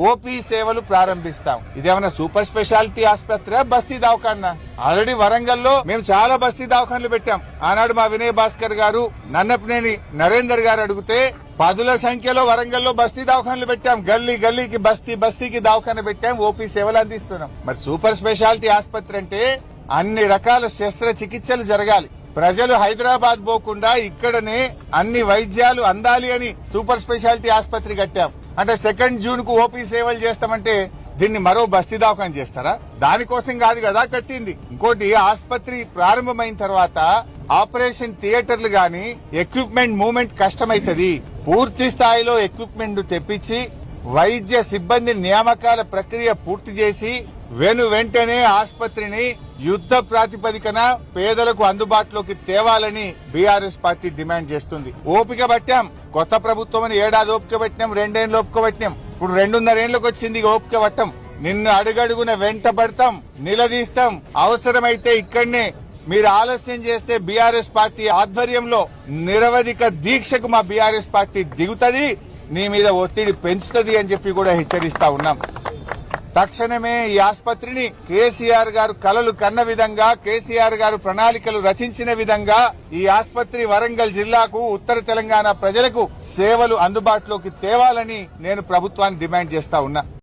OP సేవలు ప్రారంభిస్తాం. ఇదేమన్నా super speciality ఆసుపత్రి బస్తీ దవాఖానా? ఆల్రెడీ వరంగల్లో మేము చాలా బస్తీ దవాఖాన్లు పెట్టాం. ఆనాడు మా వినయ్ భాస్కర్ గారు, నన్నపనేని నరేందర్ గారు అడిగితే పదుల సంఖ్యలో వరంగల్లో బస్తీ దవాఖాన్లు పెట్టాం. గల్లీ గల్లీకి బస్తీకి దవాఖాన పెట్టాం. ఓపీ సేవలు అందిస్తున్నాం. మరి సూపర్ స్పెషాలిటీ ఆసుపత్రి అంటే అన్ని రకాల శస్త్రచికిత్సలు జరగాలి. ప్రజలు హైదరాబాద్ పోకుండా ఇక్కడనే అన్ని వైద్యాలు అందాలి అని సూపర్ స్పెషాలిటీ ఆసుపత్రి కట్టాం. అంటే 2 జూన్ కు ఓపీ సేవలు చేస్తామంటే దీన్ని మరో బస్తీ దవాఖాన చేస్తారా? దానికోసం కాదు కదా కట్టింది. ఇంకోటి, ఆసుపత్రి ప్రారంభమైన తర్వాత ఆపరేషన్ థియేటర్లు గాని ఎక్విప్మెంట్ మూవ్మెంట్ కష్టమైతది. పూర్తి స్థాయిలో ఎక్విప్మెంట్ తెప్పించి వైద్య సిబ్బంది నియామకాల ప్రక్రియ పూర్తి చేసి వెంటనే ఆసుపత్రిని యుద్ధ ప్రాతిపదికన పేదలకు అందుబాటులోకి తేవాలని బీఆర్ఎస్ పార్టీ డిమాండ్ చేస్తుంది. ఓపిక పట్టాం. కొత్త ప్రభుత్వం అని 7 ఏడాది ఓపిక పట్టినాం, 2 ఏళ్లు ఓపిక పట్టినాం. ఇప్పుడు 2.5 ఏళ్లకు వచ్చింది ఓపిక పట్టం. నిన్ను అడుగడుగున వెంట పడతాం, నిలదీస్తాం. అవసరమైతే ఇక్కడనే మీరు ఆలస్యం చేస్తే బీఆర్ఎస్ పార్టీ ఆధ్వర్యంలో నిరవధిక దీక్షకు మా బీఆర్ఎస్ పార్టీ దిగుతుంది, నీ మీద ఒత్తిడి పెంచుతుంది అని చెప్పి కూడా హెచ్చరిస్తా ఉన్నాం. తక్షణమే ఈ ఆసుపత్రిని కేసీఆర్ గారు కలలు కన్న విధంగా, కేసీఆర్ గారు ప్రణాళికలు రచించిన విధంగా ఈ ఆసుపత్రి వరంగల్ జిల్లాకు, ఉత్తర తెలంగాణ ప్రజలకు సేవలు అందుబాటులోకి తేవాలని నేను ప్రభుత్వాన్ని డిమాండ్ చేస్తా ఉన్నా.